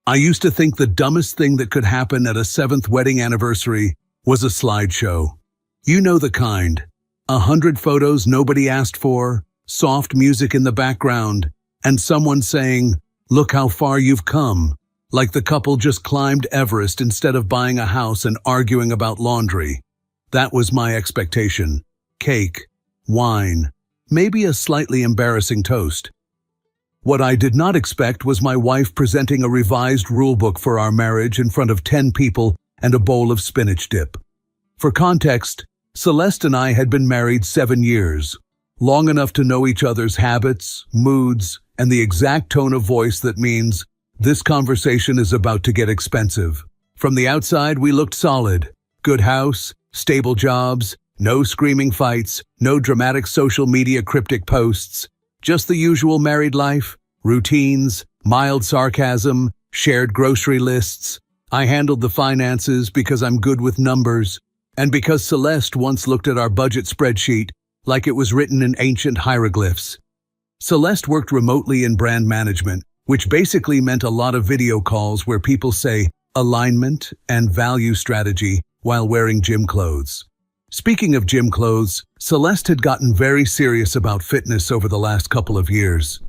I used to think the dumbest thing that could happen at a seventh wedding anniversary was a slideshow. You know the kind. 100 photos nobody asked for, soft music in the background, and someone saying, "Look how far you've come," like the couple just climbed Everest instead of buying a house and arguing about laundry. That was my expectation. Cake, wine, maybe a slightly embarrassing toast. What I did not expect was my wife presenting a revised rulebook for our marriage in front of 10 people and a bowl of spinach dip. For context, Celeste and I had been married 7 years, long enough to know each other's habits, moods, and the exact tone of voice that means, this conversation is about to get expensive. From the outside, we looked solid. Good house, stable jobs, no screaming fights, no dramatic social media cryptic posts, just the usual married life, routines, mild sarcasm, shared grocery lists. I handled the finances because I'm good with numbers, and because Celeste once looked at our budget spreadsheet like it was written in ancient hieroglyphs. Celeste worked remotely in brand management, which basically meant a lot of video calls where people say alignment and value strategy while wearing gym clothes. Speaking of gym clothes, Celeste had gotten very serious about fitness over the last couple of years.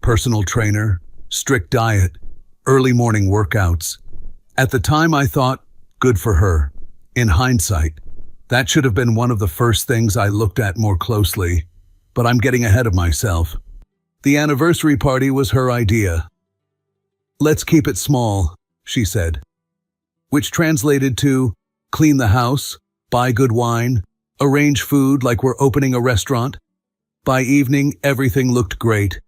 Personal trainer, strict diet, early morning workouts. At the time I thought, good for her. In hindsight, that should have been one of the first things I looked at more closely, but I'm getting ahead of myself. The anniversary party was her idea. "Let's keep it small," she said, which translated to clean the house, buy good wine, arrange food like we're opening a restaurant. By evening, everything looked great.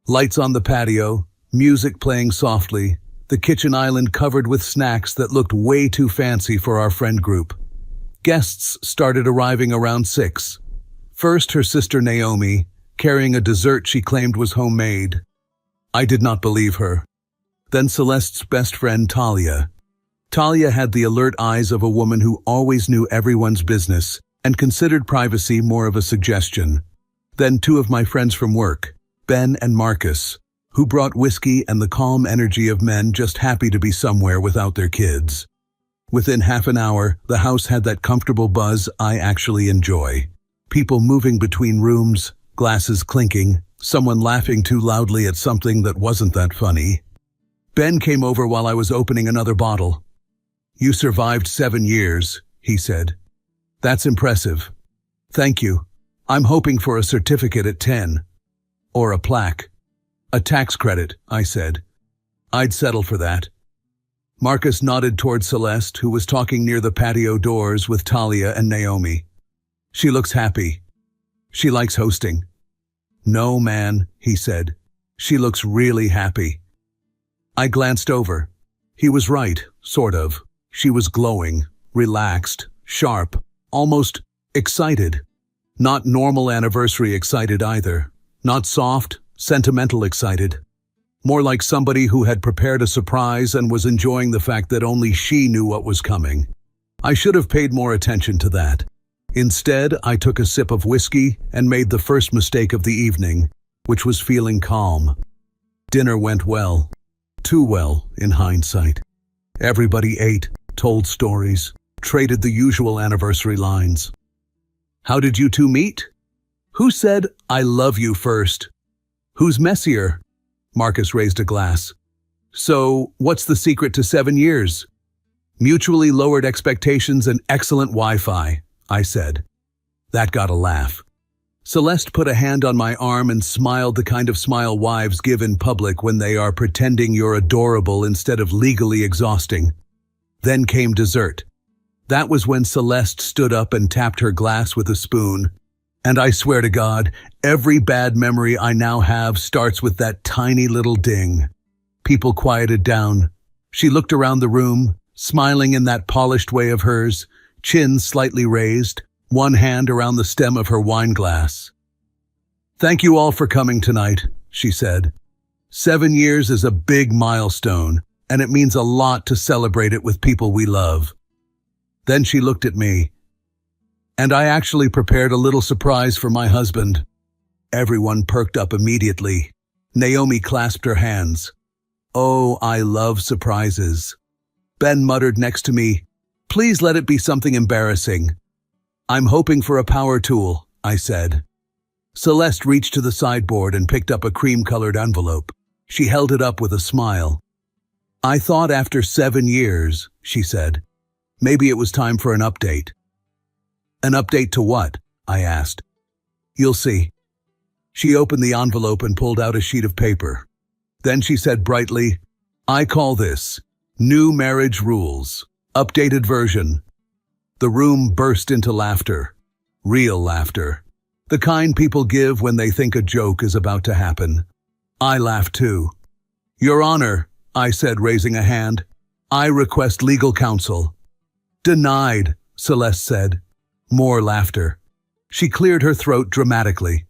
Lights on the patio, music playing softly, the kitchen island covered with snacks that looked way too fancy for our friend group. Guests started arriving around 6. First, her sister Naomi, carrying a dessert she claimed was homemade. I did not believe her. Then Celeste's best friend Talia. Talia had the alert eyes of a woman who always knew everyone's business and considered privacy more of a suggestion. Then 2 of my friends from work, Ben and Marcus, who brought whiskey and the calm energy of men just happy to be somewhere without their kids. Within half an hour, the house had that comfortable buzz I actually enjoy. People moving between rooms, glasses clinking, someone laughing too loudly at something that wasn't that funny. Ben came over while I was opening another bottle. "You survived 7 years," he said. "That's impressive. Thank you. I'm hoping for a certificate at 10. Or a plaque. A tax credit," I said. "I'd settle for that." Marcus nodded toward Celeste, who was talking near the patio doors with Talia and Naomi. "She looks happy. She likes hosting." "No, man," he said. "She looks really happy." I glanced over. He was right, sort of. She was glowing, relaxed, sharp, almost excited. Not normal anniversary excited either. Not soft, sentimental excited. More like somebody who had prepared a surprise and was enjoying the fact that only she knew what was coming. I should have paid more attention to that. Instead, I took a sip of whiskey and made the first mistake of the evening, which was feeling calm. Dinner went well. Too well, in hindsight. Everybody ate, told stories, traded the usual anniversary lines. "How did you 2 meet? Who said, 'I love you' first? Who's messier?" Marcus raised a glass. "So, what's the secret to 7 years?" "Mutually lowered expectations and excellent Wi-Fi," I said. That got a laugh. Celeste put a hand on my arm and smiled the kind of smile wives give in public when they are pretending you're adorable instead of legally exhausting. Then came dessert. That was when Celeste stood up and tapped her glass with a spoon. And I swear to God, every bad memory I now have starts with that tiny little ding. People quieted down. She looked around the room, smiling in that polished way of hers, chin slightly raised, one hand around the stem of her wine glass. "Thank you all for coming tonight," she said. 7 years is a big milestone, and it means a lot to celebrate it with people we love. Then she looked at me. "And I actually prepared a little surprise for my husband." Everyone perked up immediately. Naomi clasped her hands. Oh, I love surprises. Ben muttered next to me, "Please let it be something embarrassing." "I'm hoping for a power tool," I said. Celeste reached to the sideboard and picked up a cream-colored envelope. She held it up with a smile. "I thought after 7 years," she said, "maybe it was time for an update." "An update to what?" I asked. "You'll see." She opened the envelope and pulled out a sheet of paper. Then she said brightly, "I call this New Marriage Rules, Updated Version." The room burst into laughter. Real laughter. The kind people give when they think a joke is about to happen. I laughed too. "Your Honor," I said, raising a hand, "I request legal counsel." "Denied," Celeste said. More laughter. She cleared her throat dramatically.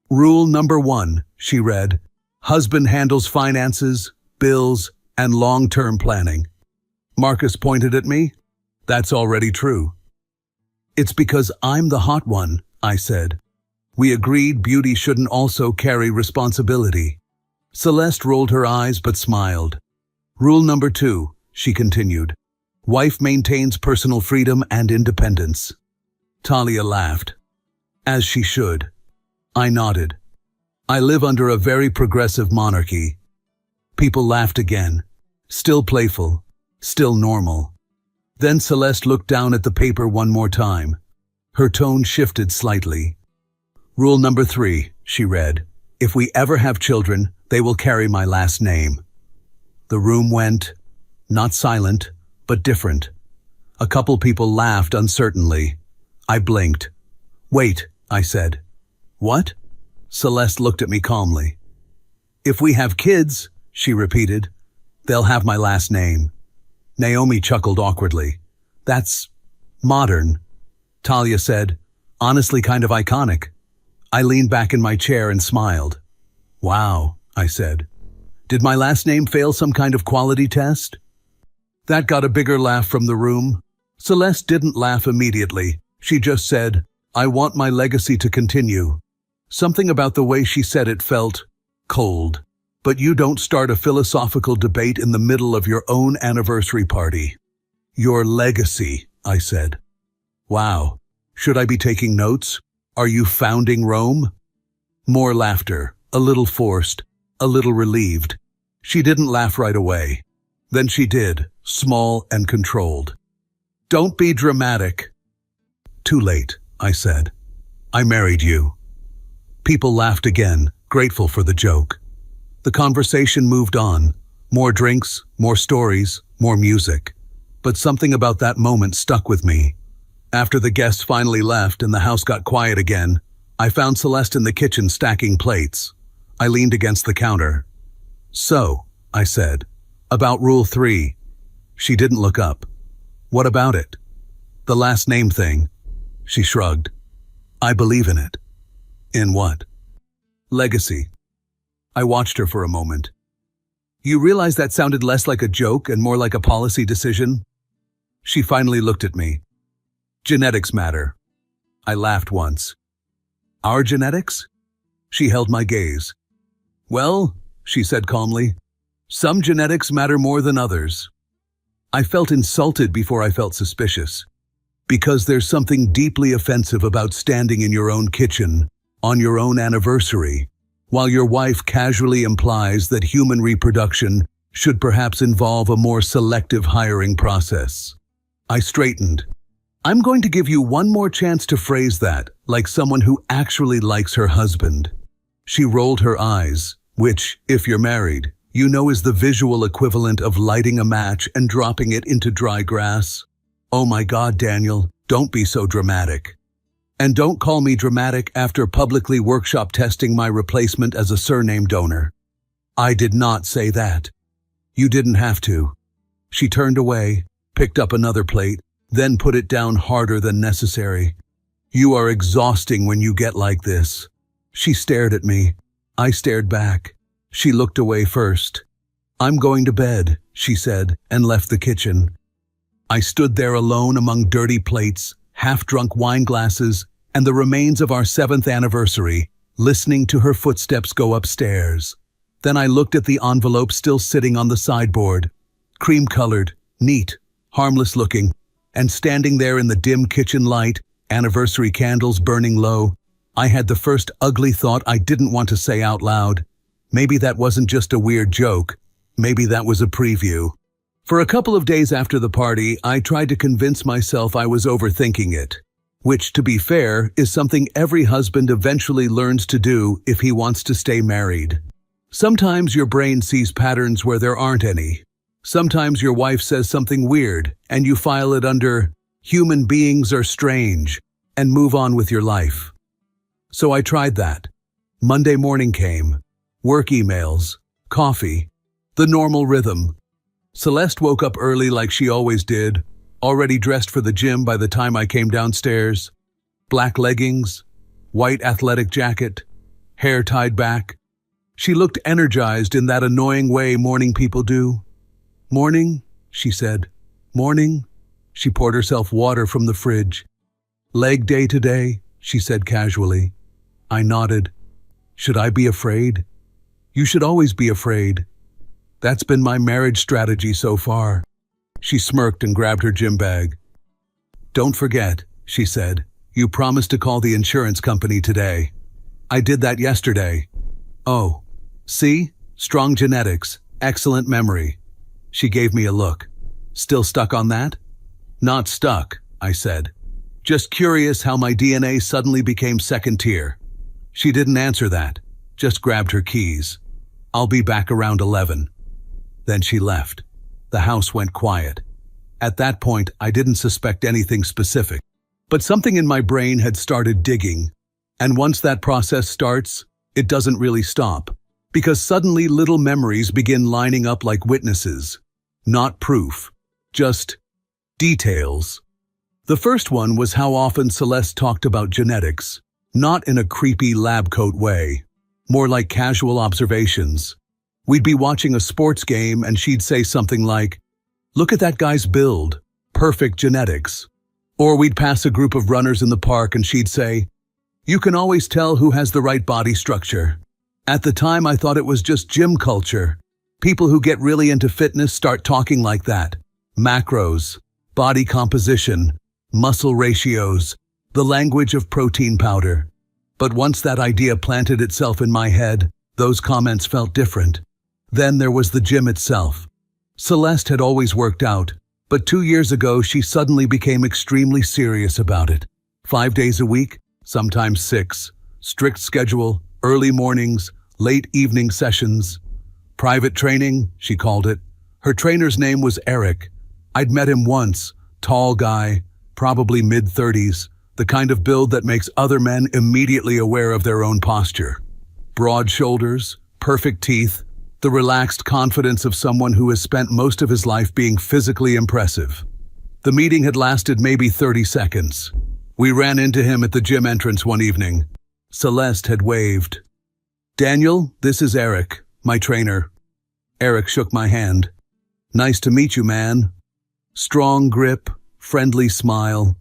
"Rule number 1, she read, husband handles finances, bills, and long-term planning." Marcus pointed at me. "That's already true." "It's because I'm the hot one," I said. "We agreed beauty shouldn't also carry responsibility." Celeste rolled her eyes but smiled. "Rule number 2, she continued, wife maintains personal freedom and independence." Talia laughed. "As she should." I nodded. "I live under a very progressive monarchy." People laughed again. Still playful. Still normal. Then Celeste looked down at the paper one more time. Her tone shifted slightly. "Rule number 3, she read, if we ever have children, they will carry my last name." The room went, not silent, but different. A couple people laughed uncertainly. I blinked. "Wait," I said. "What?" Celeste looked at me calmly. "If we have kids," she repeated, "they'll have my last name." Naomi chuckled awkwardly. "That's modern." Talia said, "Honestly kind of iconic." I leaned back in my chair and smiled. "Wow," I said. "Did my last name fail some kind of quality test?" That got a bigger laugh from the room. Celeste didn't laugh immediately. She just said, "I want my legacy to continue." Something about the way she said it felt cold. But you don't start a philosophical debate in the middle of your own anniversary party. "Your legacy," I said. "Wow. Should I be taking notes? Are you founding Rome?" More laughter, a little forced, a little relieved. She didn't laugh right away. Then she did, small and controlled. "Don't be dramatic." "Too late," I said. "I married you." People laughed again, grateful for the joke. The conversation moved on. More drinks, more stories, more music. But something about that moment stuck with me. After the guests finally left and the house got quiet again, I found Celeste in the kitchen stacking plates. I leaned against the counter. "So," I said, "about Rule 3. She didn't look up. "What about it?" "The last name thing." She shrugged. "I believe in it." "In what?" "Legacy." I watched her for a moment. "You realize that sounded less like a joke and more like a policy decision?" She finally looked at me. "Genetics matter." I laughed once. "Our genetics?" She held my gaze. "Well," she said calmly, "some genetics matter more than others." I felt insulted before I felt suspicious. Because there's something deeply offensive about standing in your own kitchen, on your own anniversary, while your wife casually implies that human reproduction should perhaps involve a more selective hiring process. I straightened. "I'm going to give you one more chance to phrase that, like someone who actually likes her husband." She rolled her eyes, which, if you're married, you know is the visual equivalent of lighting a match and dropping it into dry grass. "Oh my God, Daniel, don't be so dramatic. And don't call me dramatic after publicly workshop testing my replacement as a surname donor." "I did not say that." "You didn't have to." She turned away, picked up another plate, then put it down harder than necessary. "You are exhausting when you get like this." She stared at me. I stared back. She looked away first. "I'm going to bed," she said, and left the kitchen. I stood there alone among dirty plates, half-drunk wine glasses, and the remains of our 7th anniversary, listening to her footsteps go upstairs. Then I looked at the envelope still sitting on the sideboard. Cream-colored, neat, harmless-looking, and standing there in the dim kitchen light, anniversary candles burning low, I had the first ugly thought I didn't want to say out loud. Maybe that wasn't just a weird joke. Maybe that was a preview. For a couple of days after the party, I tried to convince myself I was overthinking it. Which, to be fair, is something every husband eventually learns to do if he wants to stay married. Sometimes your brain sees patterns where there aren't any. Sometimes your wife says something weird, and you file it under "human beings are strange," and move on with your life. So I tried that. Monday morning came. Work emails, coffee, the normal rhythm. Celeste woke up early like she always did, already dressed for the gym by the time I came downstairs. Black leggings, white athletic jacket, hair tied back. She looked energized in that annoying way morning people do. "Morning," she said. "Morning." She poured herself water from the fridge. "Leg day today," she said casually. I nodded. "Should I be afraid?" "You should always be afraid. That's been my marriage strategy so far." She smirked and grabbed her gym bag. "Don't forget," she said, "you promised to call the insurance company today." "I did that yesterday." "Oh, see? Strong genetics, excellent memory." She gave me a look. "Still stuck on that?" "Not stuck," I said. "Just curious how my DNA suddenly became second tier." She didn't answer that, just grabbed her keys. "I'll be back around 11. Then she left. The house went quiet. At that point, I didn't suspect anything specific. But something in my brain had started digging. And once that process starts, it doesn't really stop. Because suddenly little memories begin lining up like witnesses. Not proof, just details. The first one was how often Celeste talked about genetics. Not in a creepy lab coat way. More like casual observations. We'd be watching a sports game and she'd say something like, "Look at that guy's build. Perfect genetics." Or we'd pass a group of runners in the park and she'd say, "You can always tell who has the right body structure." At the time, I thought it was just gym culture. People who get really into fitness start talking like that. Macros, body composition, muscle ratios, the language of protein powder. But once that idea planted itself in my head, those comments felt different. Then there was the gym itself. Celeste had always worked out, but 2 years ago she suddenly became extremely serious about it. 5 days a week, sometimes 6. Strict schedule, early mornings, late evening sessions. Private training, she called it. Her trainer's name was Eric. I'd met him once, tall guy, probably mid-30s, the kind of build that makes other men immediately aware of their own posture. Broad shoulders, perfect teeth, the relaxed confidence of someone who has spent most of his life being physically impressive. The meeting had lasted maybe 30 seconds. We ran into him at the gym entrance one evening. Celeste had waved. "Daniel, this is Eric, my trainer." Eric shook my hand. "Nice to meet you, man." Strong grip, friendly smile.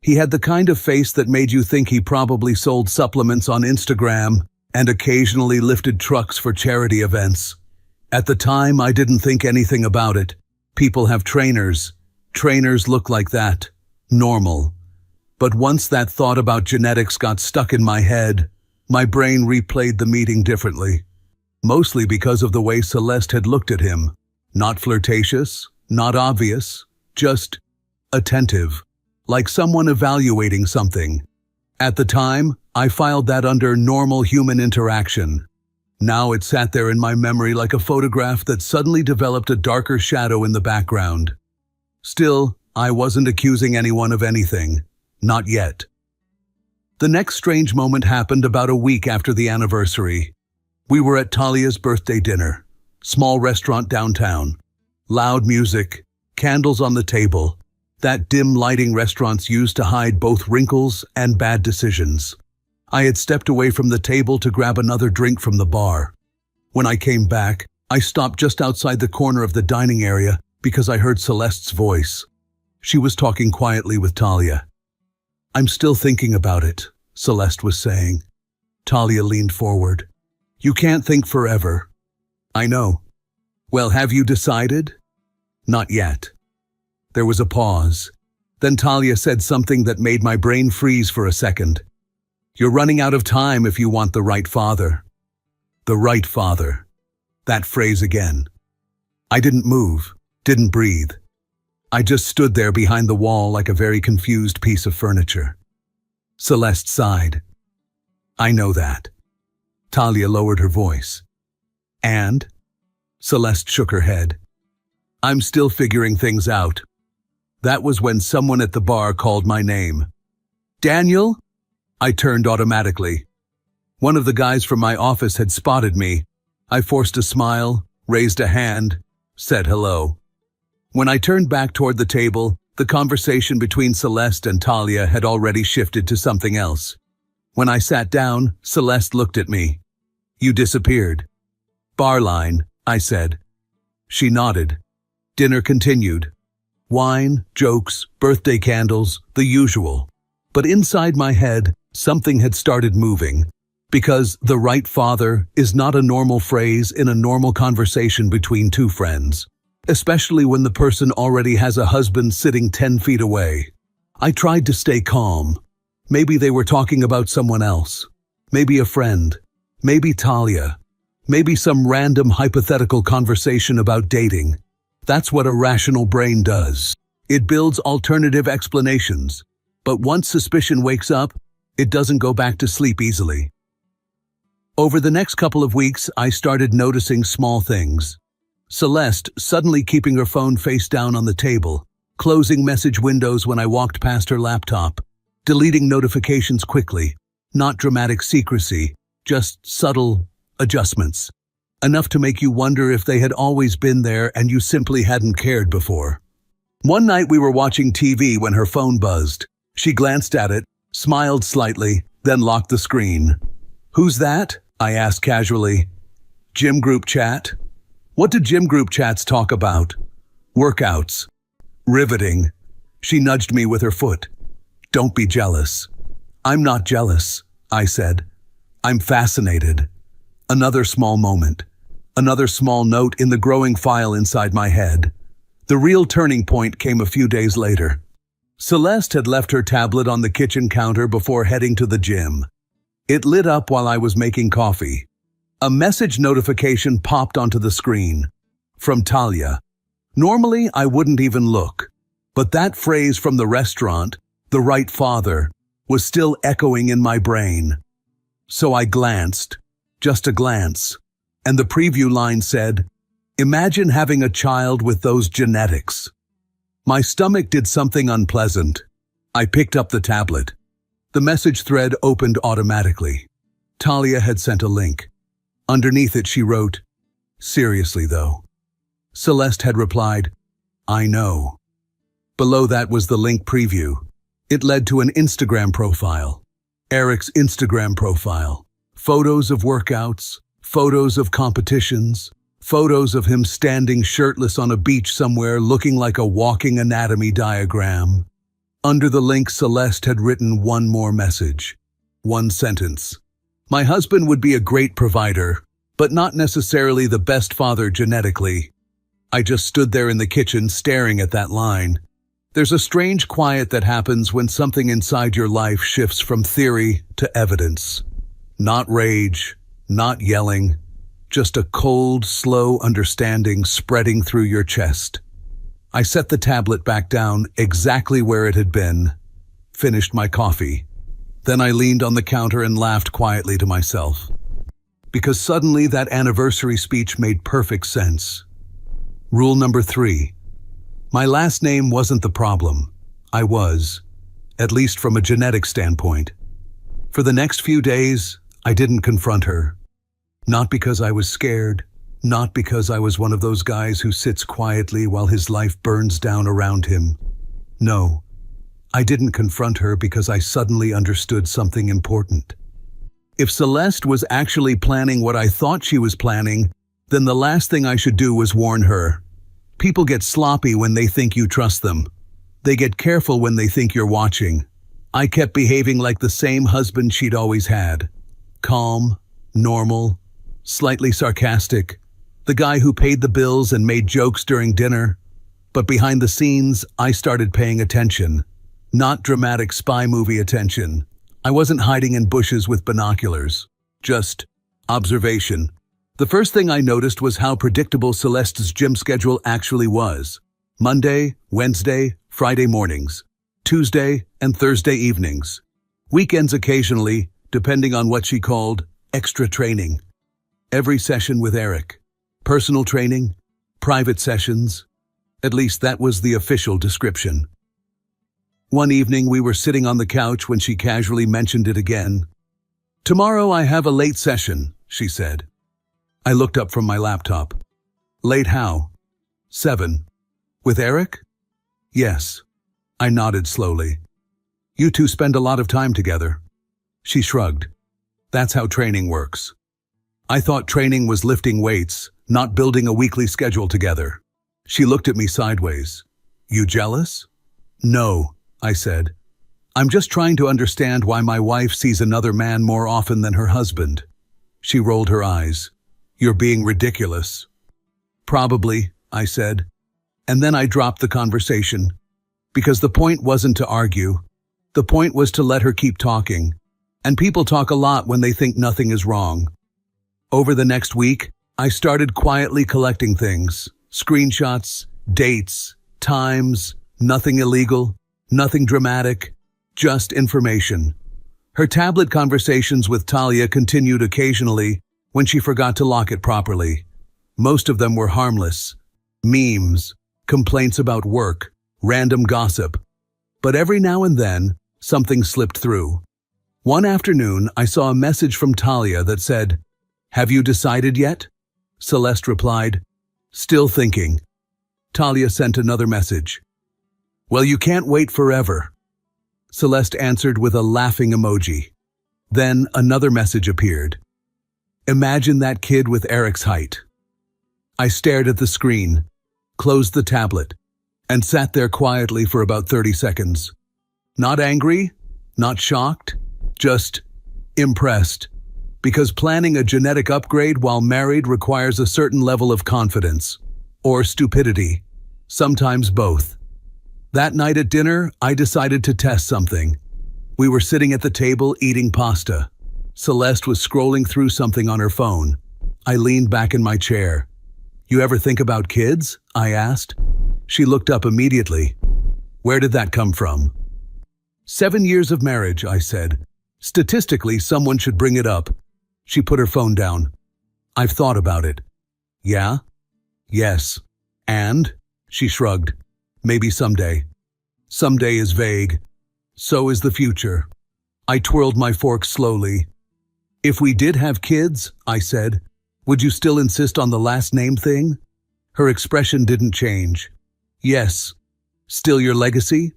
He had the kind of face that made you think he probably sold supplements on Instagram and occasionally lifted trucks for charity events. At the time, I didn't think anything about it. People have trainers. Trainers look like that. Normal. But once that thought about genetics got stuck in my head, my brain replayed the meeting differently. Mostly because of the way Celeste had looked at him. Not flirtatious, not obvious, just attentive. Like someone evaluating something. At the time, I filed that under normal human interaction. Now it sat there in my memory like a photograph that suddenly developed a darker shadow in the background. Still, I wasn't accusing anyone of anything. Not yet. The next strange moment happened about a week after the anniversary. We were at Talia's birthday dinner. Small restaurant downtown. Loud music, candles on the table. That dim lighting restaurants use to hide both wrinkles and bad decisions. I had stepped away from the table to grab another drink from the bar. When I came back, I stopped just outside the corner of the dining area because I heard Celeste's voice. She was talking quietly with Talia. "I'm still thinking about it," Celeste was saying. Talia leaned forward. "You can't think forever. I know. Well, have you decided? Not yet. There was a pause. Then Talia said something that made my brain freeze for a second. You're running out of time if you want the right father. The right father. That phrase again. I didn't move, didn't breathe. I just stood there behind the wall like a very confused piece of furniture. Celeste sighed. I know that. Talia lowered her voice. And? Celeste shook her head. I'm still figuring things out. That was when someone at the bar called my name. Daniel? I turned automatically. One of the guys from my office had spotted me. I forced a smile, raised a hand, said hello. When I turned back toward the table, the conversation between Celeste and Talia had already shifted to something else. When I sat down, Celeste looked at me. You disappeared. Barline, I said. She nodded. Dinner continued. Wine, jokes, birthday candles, the usual. But inside my head, something had started moving. Because the right father is not a normal phrase in a normal conversation between two friends. Especially when the person already has a husband sitting 10 feet away. I tried to stay calm. Maybe they were talking about someone else. Maybe a friend. Maybe Talia. Maybe some random hypothetical conversation about dating. That's what a rational brain does. It builds alternative explanations. But once suspicion wakes up, it doesn't go back to sleep easily. Over the next couple of weeks, I started noticing small things. Celeste suddenly keeping her phone face down on the table, closing message windows when I walked past her laptop, deleting notifications quickly, not dramatic secrecy, just subtle adjustments. Enough to make you wonder if they had always been there and you simply hadn't cared before. One night we were watching TV when her phone buzzed. She glanced at it, smiled slightly, then locked the screen. Who's that? I asked casually. Gym group chat? What did gym group chats talk about? Workouts. Riveting. She nudged me with her foot. Don't be jealous. I'm not jealous, I said. I'm fascinated. Another small moment. Another small note in the growing file inside my head. The real turning point came a few days later. Celeste had left her tablet on the kitchen counter before heading to the gym. It lit up while I was making coffee. A message notification popped onto the screen. From Talia. Normally, I wouldn't even look. But that phrase from the restaurant, the right father, was still echoing in my brain. So I glanced. Just a glance. And the preview line said, Imagine having a child with those genetics. My stomach did something unpleasant. I picked up the tablet. The message thread opened automatically. Talia had sent a link. Underneath it she wrote, Seriously though. Celeste had replied, I know. Below that was the link preview. It led to an Instagram profile. Eric's Instagram profile. Photos of workouts, photos of competitions, photos of him standing shirtless on a beach somewhere looking like a walking anatomy diagram. Under the link, Celeste had written one more message. One sentence. My husband would be a great provider, but not necessarily the best father genetically. I just stood there in the kitchen staring at that line. There's a strange quiet that happens when something inside your life shifts from theory to evidence. Not rage, not yelling, just a cold, slow understanding spreading through your chest. I set the tablet back down exactly where it had been, finished my coffee. Then I leaned on the counter and laughed quietly to myself. Because suddenly that anniversary speech made perfect sense. Rule number 3. My last name wasn't the problem. I was, at least from a genetic standpoint. For the next few days, I didn't confront her. Not because I was scared, not because I was one of those guys who sits quietly while his life burns down around him. No. I didn't confront her because I suddenly understood something important. If Celeste was actually planning what I thought she was planning, then the last thing I should do was warn her. People get sloppy when they think you trust them. They get careful when they think you're watching. I kept behaving like the same husband she'd always had. Calm, normal, slightly sarcastic, The guy who paid the bills and made jokes during dinner. But behind the scenes, I started paying attention. Not dramatic spy movie attention. I wasn't hiding in bushes with binoculars. Just observation. The first thing I noticed was how predictable Celeste's gym schedule actually was. Monday, Wednesday, Friday mornings. Tuesday and Thursday evenings. Weekends occasionally, depending on what she called extra training. Every session with Eric. Personal training, private sessions. At least that was the official description. One evening we were sitting on the couch when she casually mentioned it again. "Tomorrow I have a late session," she said. I looked up from my laptop. "Late how?" "7. With Eric?" "Yes." I nodded slowly. "You two spend a lot of time together." She shrugged. "That's how training works." I thought training was lifting weights, not building a weekly schedule together. She looked at me sideways. "You jealous?" "No," I said. "I'm just trying to understand why my wife sees another man more often than her husband." She rolled her eyes. "You're being ridiculous." "Probably," I said. And then I dropped the conversation. Because the point wasn't to argue. The point was to let her keep talking. And people talk a lot when they think nothing is wrong. Over the next week, I started quietly collecting things. Screenshots, dates, times, nothing illegal, nothing dramatic, just information. Her tablet conversations with Talia continued occasionally when she forgot to lock it properly. Most of them were harmless. Memes, complaints about work, random gossip. But every now and then, something slipped through. One afternoon, I saw a message from Talia that said, "Have you decided yet?" Celeste replied, "Still thinking." Talia sent another message. "Well, you can't wait forever." Celeste answered with a laughing emoji. Then another message appeared. "Imagine that kid with Eric's height." I stared at the screen, closed the tablet, and sat there quietly for about 30 seconds. Not angry, not shocked, just impressed. Because planning a genetic upgrade while married requires a certain level of confidence. Or stupidity. Sometimes both. That night at dinner, I decided to test something. We were sitting at the table eating pasta. Celeste was scrolling through something on her phone. I leaned back in my chair. "You ever think about kids?" I asked. She looked up immediately. "Where did that come from?" 7 years of marriage, I said. "Statistically, someone should bring it up." She put her phone down. "I've thought about it." "Yeah?" "Yes." "And?" She shrugged. "Maybe someday." Someday is vague. So is the future. I twirled my fork slowly. "If we did have kids," I said, "would you still insist on the last name thing?" Her expression didn't change. "Yes." "Still your legacy?"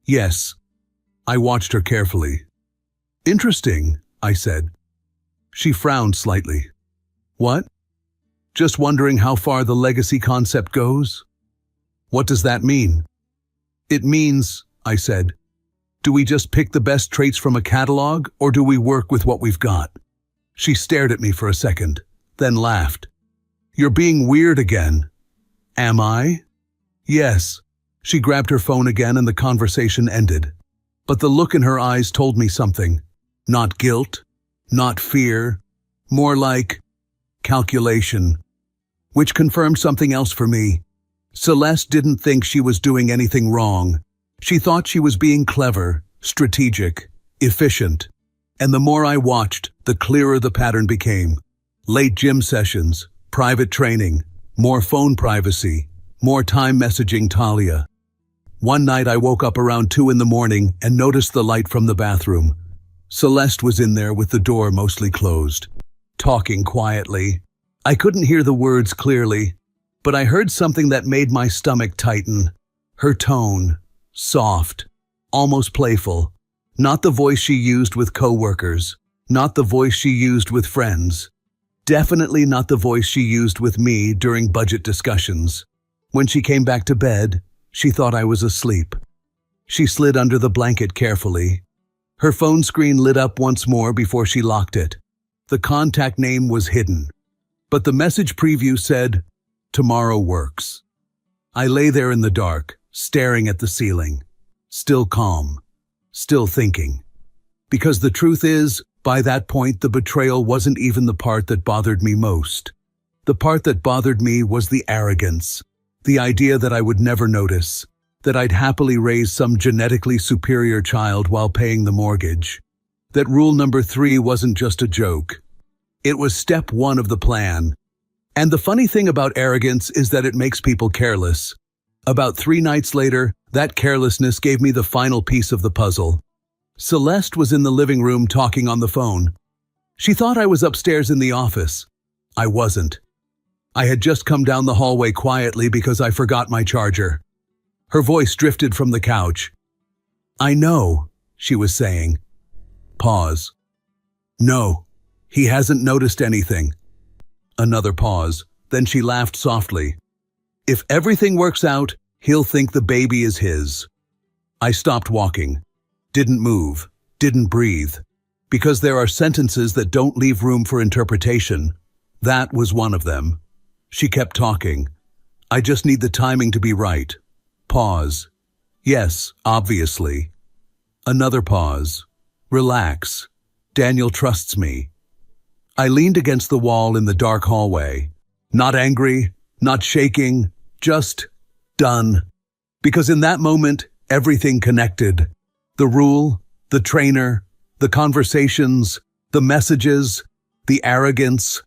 "Yes." I watched her carefully. "Interesting," I said. She frowned slightly. "What?" "Just wondering how far the legacy concept goes." "What does that mean?" "It means," I said, "do we just pick the best traits from a catalog, or do we work with what we've got?" She stared at me for a second, then laughed. "You're being weird again." "Am I?" "Yes." She grabbed her phone again and the conversation ended. But the look in her eyes told me something. Not guilt, not fear, more like calculation. Which confirmed something else for me. Celeste didn't think she was doing anything wrong. She thought she was being clever, strategic, efficient. And the more I watched, the clearer the pattern became. Late gym sessions, private training, more phone privacy, more time messaging Talia. One night I woke up around 2 in the morning and noticed the light from the bathroom. Celeste was in there with the door mostly closed, talking quietly. I couldn't hear the words clearly, but I heard something that made my stomach tighten. Her tone, soft, almost playful. Not the voice she used with coworkers, not the voice she used with friends. Definitely not the voice she used with me during budget discussions. When she came back to bed, she thought I was asleep. She slid under the blanket carefully. Her phone screen lit up once more before she locked it. The contact name was hidden. But the message preview said, "Tomorrow works." I lay there in the dark, staring at the ceiling, still calm, still thinking. Because the truth is, by that point, the betrayal wasn't even the part that bothered me most. The part that bothered me was the arrogance, the idea that I would never notice, that I'd happily raise some genetically superior child while paying the mortgage. That rule number 3 wasn't just a joke. It was step 1 of the plan. And the funny thing about arrogance is that it makes people careless. About 3 nights later, that carelessness gave me the final piece of the puzzle. Celeste was in the living room talking on the phone. She thought I was upstairs in the office. I wasn't. I had just come down the hallway quietly because I forgot my charger. Her voice drifted from the couch. "I know," she was saying. Pause. "No, he hasn't noticed anything." Another pause. Then she laughed softly. "If everything works out, he'll think the baby is his." I stopped walking. Didn't move. Didn't breathe. Because there are sentences that don't leave room for interpretation. That was one of them. She kept talking. "I just need the timing to be right." Pause. "Yes, obviously." Another pause. "Relax. Daniel trusts me." I leaned against the wall in the dark hallway. Not angry, not shaking, just done. Because in that moment, everything connected. The rule, the trainer, the conversations, the messages, the arrogance.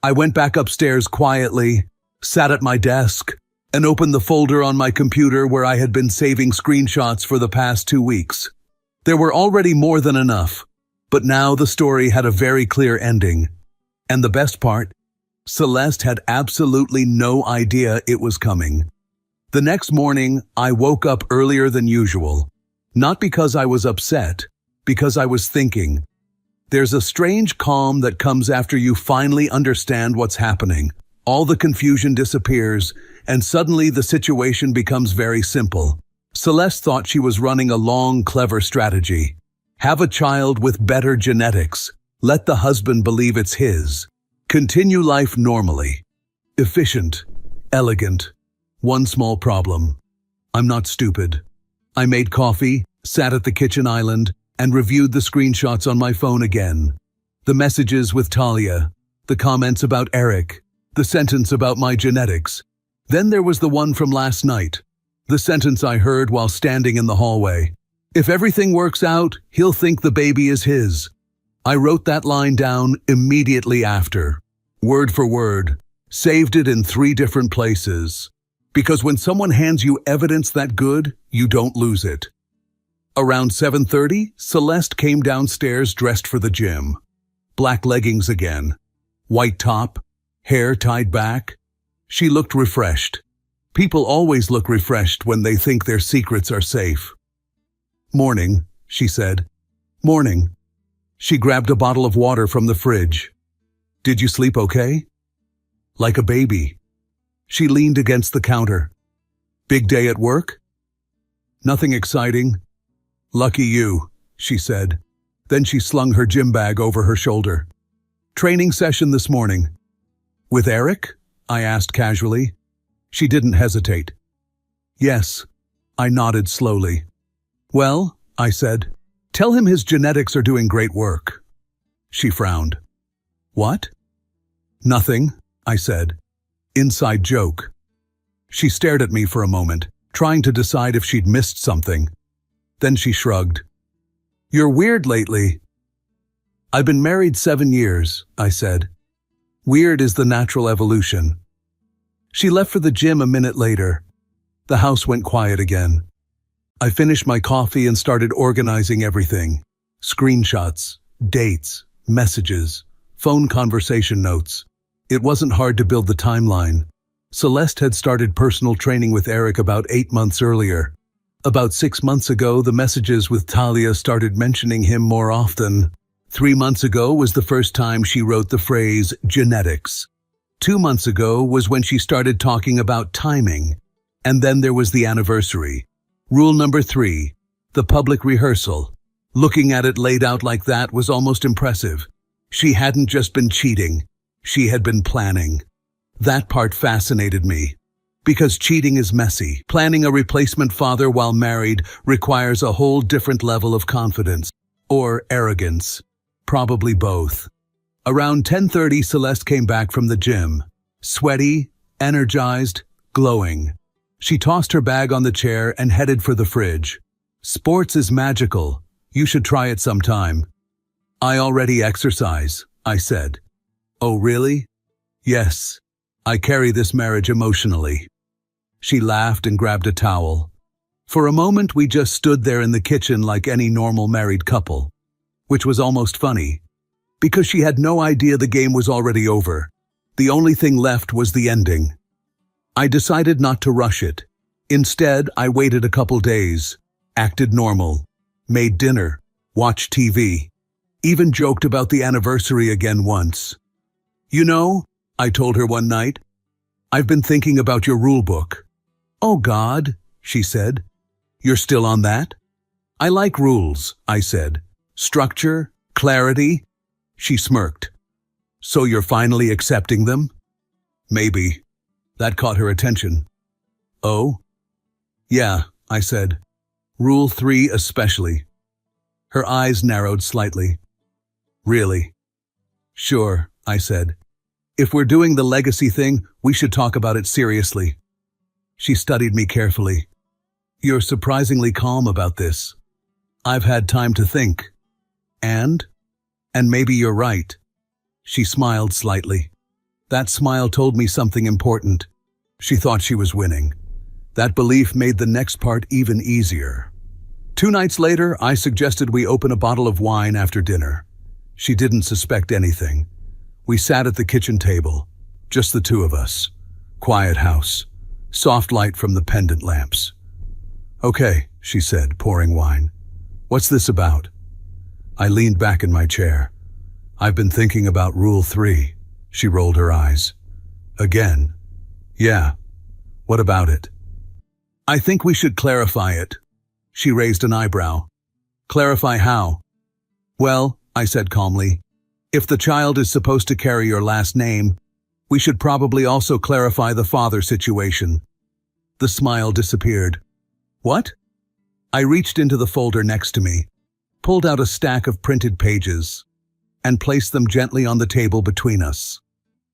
I went back upstairs quietly, sat at my desk, and opened the folder on my computer where I had been saving screenshots for the past 2 weeks. There were already more than enough, but now the story had a very clear ending. And the best part, Celeste had absolutely no idea it was coming. The next morning, I woke up earlier than usual. Not because I was upset, because I was thinking. There's a strange calm that comes after you finally understand what's happening. All the confusion disappears, and suddenly the situation becomes very simple. Celeste thought she was running a long, clever strategy. Have a child with better genetics. Let the husband believe it's his. Continue life normally. Efficient. Elegant. One small problem. I'm not stupid. I made coffee, sat at the kitchen island, and reviewed the screenshots on my phone again. The messages with Talia, the comments about Eric, the sentence about my genetics. Then there was the one from last night, the sentence I heard while standing in the hallway. "If everything works out, he'll think the baby is his." I wrote that line down immediately after, word for word, saved it in 3 different places. Because when someone hands you evidence that good, you don't lose it. Around 7:30, Celeste came downstairs dressed for the gym. Black leggings again. White top. Hair tied back. She looked refreshed. People always look refreshed when they think their secrets are safe. "Morning," she said. "Morning." She grabbed a bottle of water from the fridge. "Did you sleep okay?" "Like a baby." She leaned against the counter. "Big day at work?" "Nothing exciting." "Lucky you," she said. Then she slung her gym bag over her shoulder. "Training session this morning." "With Eric?" I asked casually. She didn't hesitate. "Yes." I nodded slowly. "Well," I said, "tell him his genetics are doing great work." She frowned. "What?" "Nothing," I said. "Inside joke." She stared at me for a moment, trying to decide if she'd missed something. Then she shrugged. "You're weird lately." "I've been married 7 years," I said. "Weird is the natural evolution." She left for the gym a minute later. The house went quiet again. I finished my coffee and started organizing everything. Screenshots, dates, messages, phone conversation notes. It wasn't hard to build the timeline. Celeste had started personal training with Eric about 8 months earlier. About 6 months ago, the messages with Talia started mentioning him more often. 3 months ago was the first time she wrote the phrase genetics. 2 months ago was when she started talking about timing. And then there was the anniversary. Rule number 3, the public rehearsal. Looking at it laid out like that was almost impressive. She hadn't just been cheating. She had been planning. That part fascinated me. Because cheating is messy. Planning a replacement father while married requires a whole different level of confidence. Or arrogance. Probably both. Around 10:30, Celeste came back from the gym. Sweaty, energized, glowing. She tossed her bag on the chair and headed for the fridge. "Sports is magical. You should try it sometime." "I already exercise," I said. "Oh, really?" "Yes. I carry this marriage emotionally." She laughed and grabbed a towel. For a moment, we just stood there in the kitchen like any normal married couple. Which was almost funny. Because she had no idea the game was already over. The only thing left was the ending. I decided not to rush it. Instead, I waited a couple days, acted normal, made dinner, watched TV, even joked about the anniversary again once. "You know," I told her one night, "I've been thinking about your rule book." "Oh God," she said. "You're still on that?" "I like rules," I said. "Structure, clarity." She smirked. "So you're finally accepting them?" "Maybe." That caught her attention. "Oh?" "Yeah," I said. "Rule 3 especially." Her eyes narrowed slightly. "Really?" "Sure," I said. "If we're doing the legacy thing, we should talk about it seriously." She studied me carefully. "You're surprisingly calm about this." "I've had time to think." And maybe you're right." She smiled slightly. That smile told me something important. She thought she was winning. That belief made the next part even easier. 2 nights later, I suggested we open a bottle of wine after dinner. She didn't suspect anything. We sat at the kitchen table, just the two of us. Quiet house, soft light from the pendant lamps. "Okay," she said, pouring wine. "What's this about?" I leaned back in my chair. "I've been thinking about Rule 3. She rolled her eyes. "Again?" "Yeah. What about it?" "I think we should clarify it." She raised an eyebrow. "Clarify how?" "Well," I said calmly, "if the child is supposed to carry your last name, we should probably also clarify the father situation." The smile disappeared. "What?" I reached into the folder next to me, pulled out a stack of printed pages, and placed them gently on the table between us.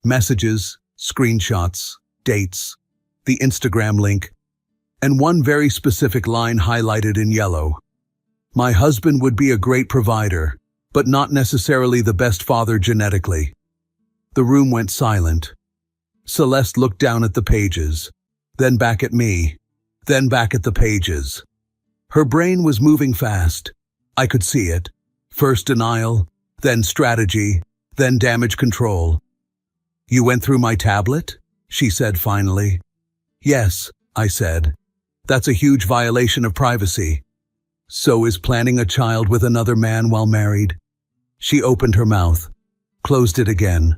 Messages, screenshots, dates, the Instagram link, and one very specific line highlighted in yellow. "My husband would be a great provider, but not necessarily the best father genetically." The room went silent. Celeste looked down at the pages, then back at me, then back at the pages. Her brain was moving fast. I could see it. First denial, then strategy, then damage control. "You went through my tablet?" she said finally. "Yes," I said. "That's a huge violation of privacy." "So is planning a child with another man while married." She opened her mouth, closed it again,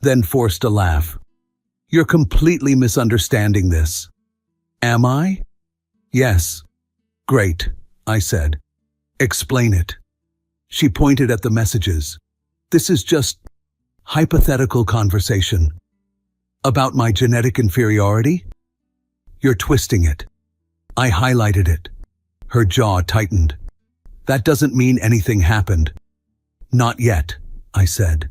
then forced a laugh. "You're completely misunderstanding this." "Am I?" "Yes." "Great," I said. "Explain it." She pointed at the messages. "This is just hypothetical conversation." "About my genetic inferiority?" "You're twisting it." I highlighted it. Her jaw tightened. "That doesn't mean anything happened." "Not yet," I said.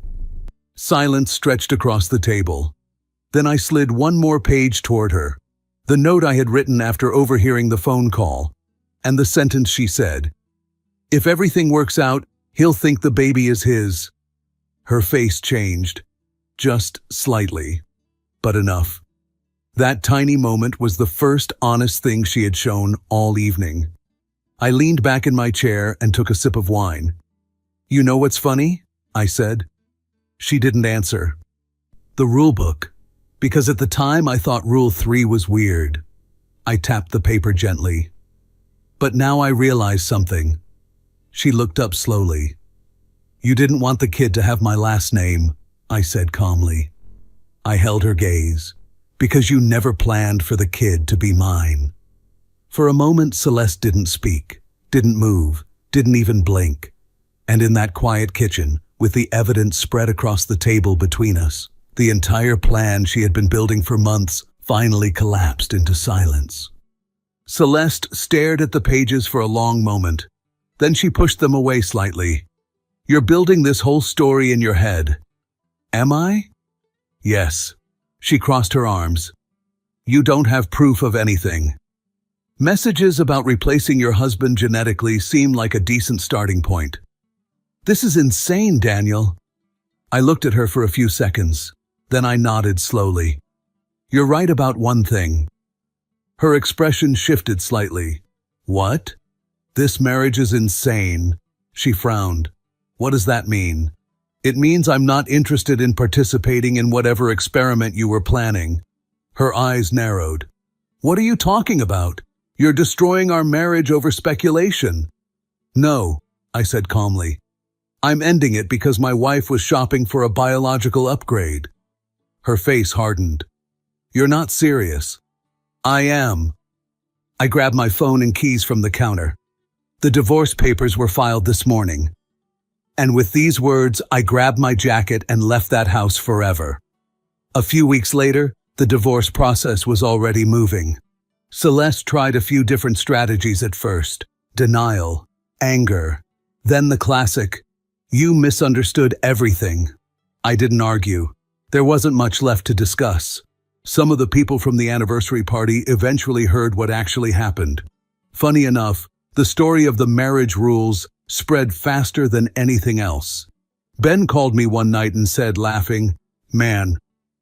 Silence stretched across the table. Then I slid one more page toward her, the note I had written after overhearing the phone call, and the sentence she said, "If everything works out, he'll think the baby is his." Her face changed, just slightly, but enough. That tiny moment was the first honest thing she had shown all evening. I leaned back in my chair and took a sip of wine. "You know what's funny?" I said. She didn't answer. "The rule book. Because at the time I thought Rule 3 was weird." I tapped the paper gently. "But now I realize something." She looked up slowly. "You didn't want the kid to have my last name," I said calmly. I held her gaze. "Because you never planned for the kid to be mine." For a moment, Celeste didn't speak, didn't move, didn't even blink. And in that quiet kitchen, with the evidence spread across the table between us, The entire plan she had been building for months finally collapsed into silence. Celeste stared at the pages for a long moment. Then she pushed them away slightly. "You're building this whole story in your head." "Am I?" "Yes." She crossed her arms. "You don't have proof of anything. Messages about replacing your husband genetically seem like a decent starting point." "This is insane, Daniel." I looked at her for a few seconds. Then I nodded slowly. "You're right about one thing." Her expression shifted slightly. "What?" "This marriage is insane." She frowned. "What does that mean?" "It means I'm not interested in participating in whatever experiment you were planning." Her eyes narrowed. "What are you talking about? You're destroying our marriage over speculation." "No," I said calmly. "I'm ending it because my wife was shopping for a biological upgrade." Her face hardened. "You're not serious." "I am." I grabbed my phone and keys from the counter. The divorce papers were filed this morning. And with these words, I grabbed my jacket and left that house forever. A few weeks later, the divorce process was already moving. Celeste tried a few different strategies at first: denial, anger, then the classic, "You misunderstood everything." I didn't argue. There wasn't much left to discuss. Some of the people from the anniversary party eventually heard what actually happened. Funny enough, the story of the marriage rules spread faster than anything else. Ben called me one night and said, laughing, "Man,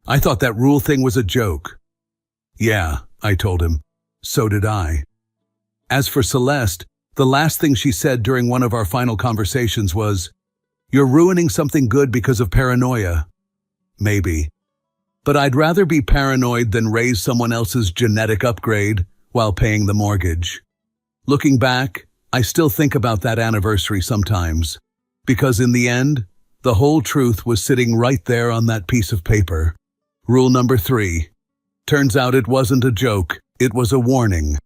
I thought that rule thing was a joke." "Yeah," I told him. "So did I." As for Celeste, the last thing she said during one of our final conversations was, "You're ruining something good because of paranoia." Maybe. But I'd rather be paranoid than raise someone else's genetic upgrade while paying the mortgage. Looking back, I still think about that anniversary sometimes, because in the end, the whole truth was sitting right there on that piece of paper. Rule number 3. Turns out it wasn't a joke, it was a warning.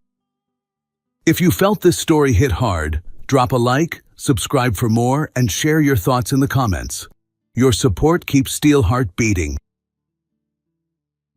If you felt this story hit hard, drop a like, subscribe for more, and share your thoughts in the comments. Your support keeps Steelheart beating.